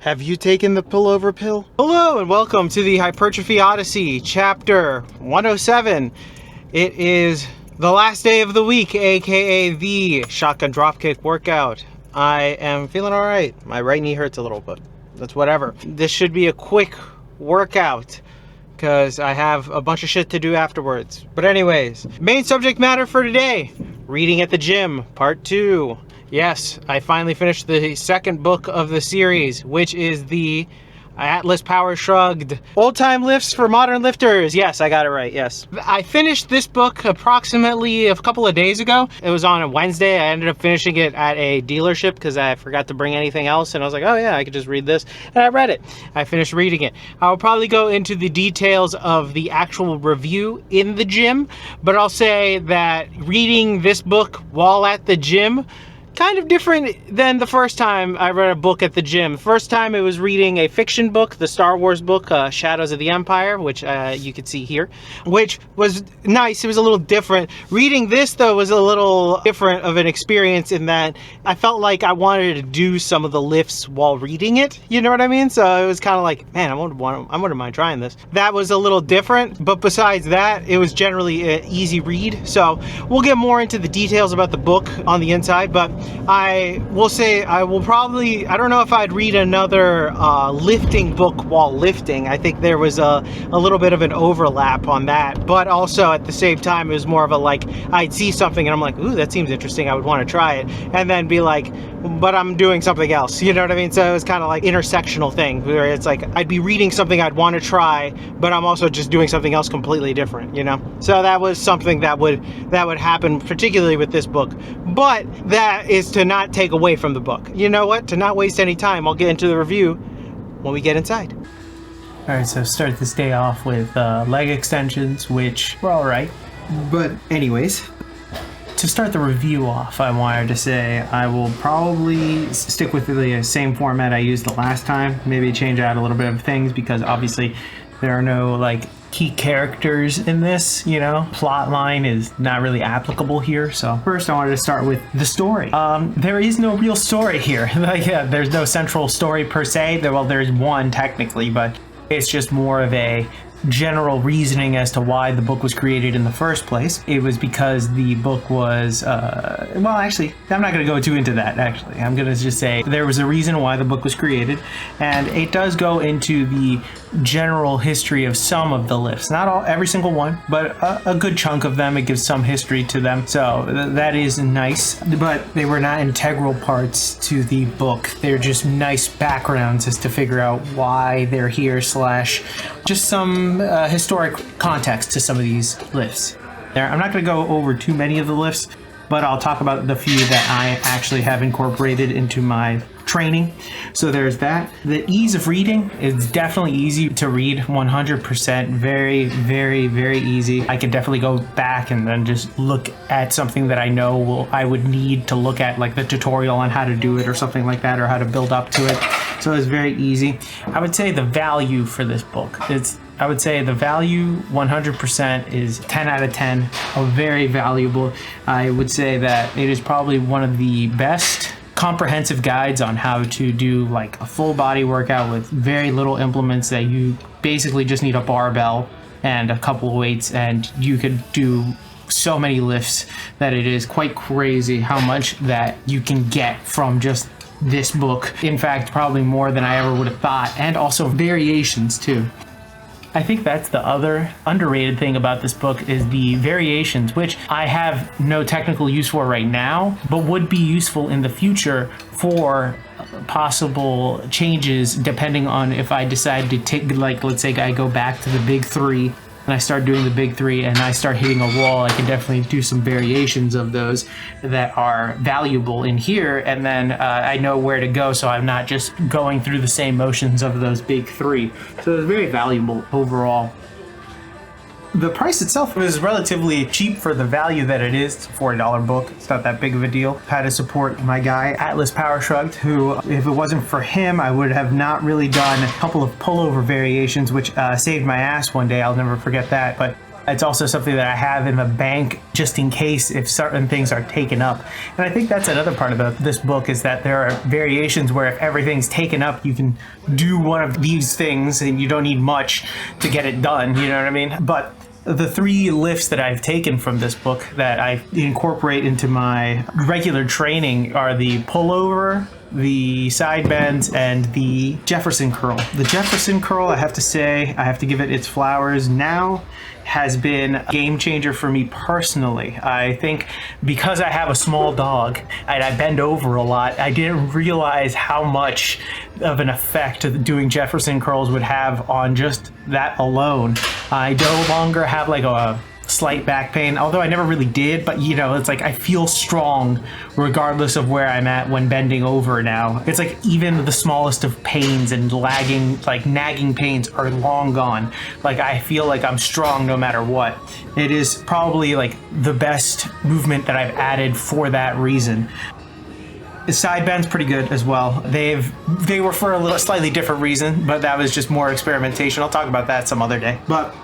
Have you taken the pullover pill? Hello and welcome to the Hypertrophy Odyssey, chapter 107. It is the last day of the week, aka the shotgun dropkick workout. I am feeling alright. My right knee hurts a little, but that's whatever. This should be a quick workout because I have a bunch of shit to do afterwards. But anyways, main subject matter for today, reading at the gym, part 2. Yes, I finally finished the second book of the series, which is the Atlas Power Shrugged Old Time Lifts for Modern Lifters. Yes, I got it right, yes. I finished this book approximately a couple of days ago. It was on a Wednesday. I ended up finishing it at a dealership because I forgot to bring anything else. And I was like, oh yeah, I could just read this. And I read it. I finished reading it. I'll probably go into the details of the actual review in the gym, but I'll say that reading this book while at the gym, kind of different than the first time I read a book at the gym. First time it was reading a fiction book, the Star Wars book, Shadows of the Empire, which you could see here, which was nice. It was a little different. Reading this, though, was a little different of an experience in that I felt like I wanted to do some of the lifts while reading it. You know what I mean? So it was kind of like, man, I wouldn't mind trying this. That was a little different, but besides that, it was generally an easy read. So we'll get more into the details about the book on the inside, but I will say I don't know if I'd read another lifting book while lifting. I think there was a little bit of an overlap on that, but also at the same time it was more of a like, I'd see something and I'm like, ooh, that seems interesting, I would want to try it, and then be like, but I'm doing something else, you know what I mean? So it was kind of like intersectional thing where it's like I'd be reading something I'd want to try, but I'm also just doing something else completely different, you know? So that was something that would happen particularly with this book, but that is to not take away from the book. You know what? To not waste any time, I'll get into the review when we get inside. Alright, so start this day off with leg extensions, which were alright. But anyways, to start the review off, I wanted to say I will probably stick with the same format I used the last time. Maybe change out a little bit of things because obviously there are no like key characters in this, you know, plot line is not really applicable here. So first I wanted to start with the story. There is no real story here. Like, yeah, there's no central story per se. Well, there's one technically, but it's just more of a general reasoning as to why the book was created in the first place. It was because the book was, well, actually, I'm not going to go too into that, actually. I'm going to just say there was a reason why the book was created, and it does go into the general history of some of the lifts. Not every single one, but a good chunk of them. It gives some history to them, so that is nice, but they were not integral parts to the book. They're just nice backgrounds as to figure out why they're here, slash just some historic context to some of these lifts. I'm not going to go over too many of the lifts, but I'll talk about the few that I actually have incorporated into my training. So there's that. The ease of reading is definitely easy to read, 100%. Very, very, very easy. I could definitely go back and then just look at something that I know I would need to look at, like the tutorial on how to do it or something like that, or how to build up to it. So it's very easy. I would say the value for this book, I would say the value 100% is 10 out of 10, very valuable. I would say that it is probably one of the best comprehensive guides on how to do like a full body workout with very little implements, that you basically just need a barbell and a couple of weights and you could do so many lifts that it is quite crazy how much that you can get from just this book. In fact, probably more than I ever would have thought, and also variations too. I think that's the other underrated thing about this book is the variations, which I have no technical use for right now, but would be useful in the future for possible changes depending on if I decide to take, like, let's say I go back to the big three and I start doing the big three and I start hitting a wall, I can definitely do some variations of those that are valuable in here, and then I know where to go, so I'm not just going through the same motions of those big three. So it's very valuable overall. The price itself was relatively cheap for the value that it is. It's a $40 book. It's not that big of a deal. Had to support my guy, Atlas Power Shrugged, who, if it wasn't for him, I would have not really done a couple of pullover variations, which saved my ass one day. I'll never forget that. But It's also something that I have in the bank just in case if certain things are taken up. And I think that's another part of this book, is that there are variations where if everything's taken up, you can do one of these things and you don't need much to get it done, you know what I mean? But the 3 lifts that I've taken from this book that I incorporate into my regular training are the pullover, the side bends, and the Jefferson curl. The Jefferson curl, I have to say, I have to give it its flowers now, has been a game changer for me personally. I think because I have a small dog and I bend over a lot, I didn't realize how much of an effect doing Jefferson curls would have on just that alone. I no longer have like a slight back pain, although I never really did, but you know, it's like I feel strong regardless of where I'm at when bending over now. It's like even the smallest of pains and nagging pains are long gone. Like I feel like I'm strong no matter what. It is probably like the best movement that I've added for that reason. The side bend's pretty good as well. They were for a slightly different reason, but that was just more experimentation. I'll talk about that some other day. But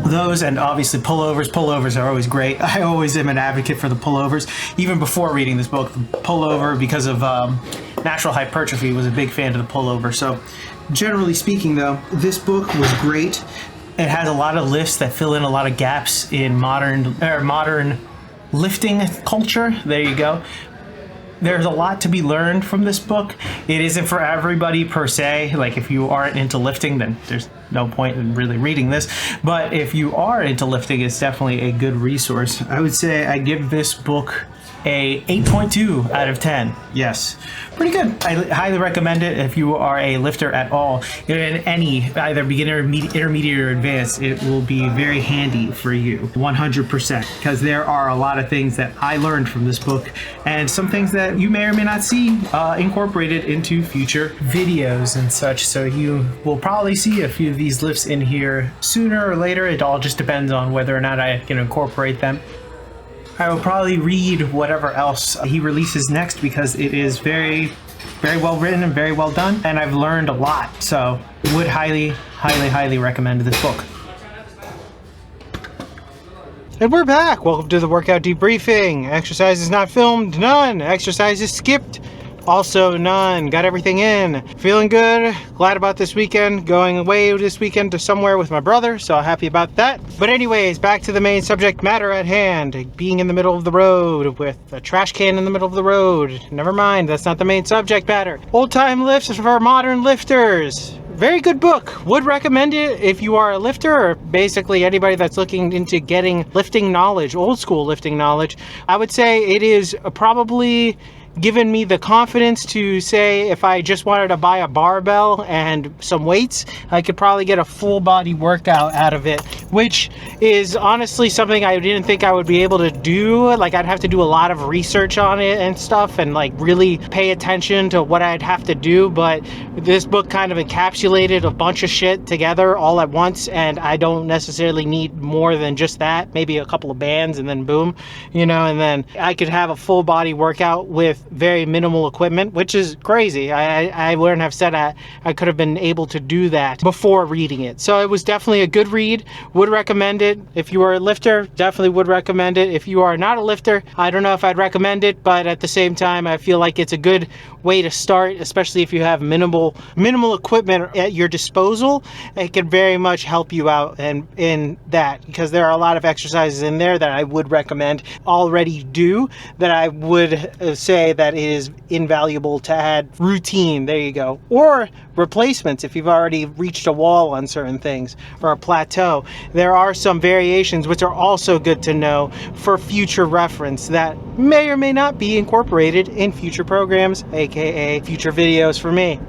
those, and obviously pullovers are always great. I always am an advocate for the pullovers. Even before reading this book, the pullover, because of natural hypertrophy, was a big fan of the pullover. So generally speaking though, this book was great. It has a lot of lifts that fill in a lot of gaps in modern lifting culture. There you go. There's a lot to be learned from this book. It isn't for everybody per se. Like if you aren't into lifting, then there's no point in really reading this. But if you are into lifting, it's definitely a good resource. I would say I give this book a 8.2 out of 10. Yes, pretty good. I highly recommend it if you are a lifter at all in any either beginner, intermediate, or advanced. It will be very handy for you 100%, because there are a lot of things that I learned from this book and some things that you may or may not see incorporated into future videos and such. So you will probably see a few of these lifts in here sooner or later. It all just depends on whether or not I can incorporate them. I will probably read whatever else he releases next, because it is very, very well written and very well done, and I've learned a lot. So would highly, highly, highly recommend this book. And we're back. Welcome to the workout debriefing. Exercises not filmed, none. Exercises skipped, also none. Got everything in. Feeling good. Glad about this weekend. Going away this weekend to somewhere with my brother, so happy about that. But anyways, back to the main subject matter at hand. Being in the middle of the road with a trash can in the middle of the road. Never mind, that's not the main subject matter. Old time lifts for modern lifters. Very good book. Would recommend it if you are a lifter, or basically anybody that's looking into getting lifting knowledge, old school lifting knowledge. I would say it is probably given me the confidence to say if I just wanted to buy a barbell and some weights, I could probably get a full body workout out of it, which is honestly something I didn't think I would be able to do. Like I'd have to do a lot of research on it and stuff and like really pay attention to what I'd have to do, but this book kind of encapsulated a bunch of shit together all at once, and I don't necessarily need more than just that. Maybe a couple of bands and then boom, you know, and then I could have a full body workout with very minimal equipment, which is crazy. I wouldn't have said I could have been able to do that before reading it. So it was definitely a good read. Would recommend it. If you are a lifter, definitely would recommend it. If you are not a lifter, I don't know if I'd recommend it, but at the same time, I feel like it's a good way to start, especially if you have minimal equipment at your disposal. It can very much help you out and in that, because there are a lot of exercises in there that I would recommend already do, that I would say that it is invaluable to add routine. There you go. Or replacements if you've already reached a wall on certain things or a plateau. There are some variations which are also good to know for future reference that may or may not be incorporated in future programs, aka future videos for me.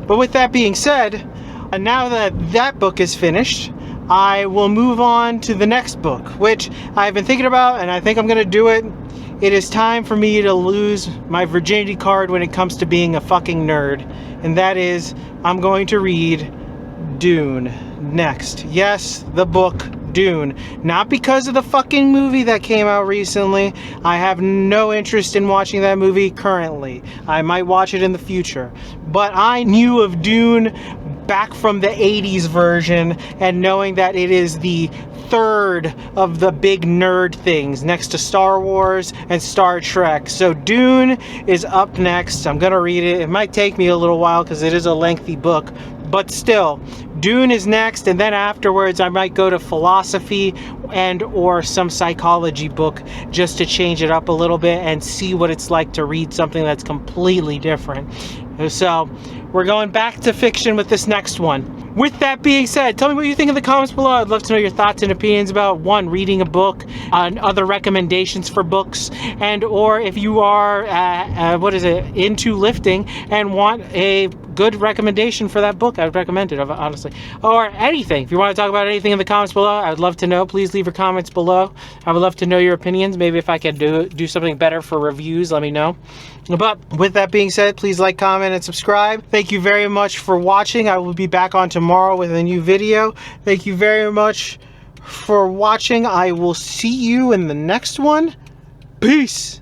But with that being said, and now that that book is finished, I will move on to the next book, which I've been thinking about, and I think I'm going to do it. It is time for me to lose my virginity card when it comes to being a fucking nerd, and that is, I'm going to read Dune next. Yes, the book Dune. Not because of the fucking movie that came out recently. I have no interest in watching that movie currently. I might watch it in the future. But I knew of Dune back from the 80s version and knowing that it is the third of the big nerd things next to Star Wars and Star Trek. So Dune is up next. I'm gonna read it. It might take me a little while because it is a lengthy book, but still, Dune is next, and then afterwards I might go to philosophy and or some psychology book just to change it up a little bit and see what it's like to read something that's completely different. So we're going back to fiction with this next one. With that being said, tell me what you think in the comments below. I'd love to know your thoughts and opinions about, one, reading a book, other recommendations for books, and or if you are into lifting and want a good recommendation for that book, I would recommend it, honestly. Or anything. If you want to talk about anything in the comments below, I would love to know. Please leave your comments below. I would love to know your opinions. Maybe if I could do something better for reviews, let me know. But with that being said, please like, comment, and subscribe. Thank you very much for watching. I will be back on tomorrow with a new video. Thank you very much for watching. I will see you in the next one. Peace.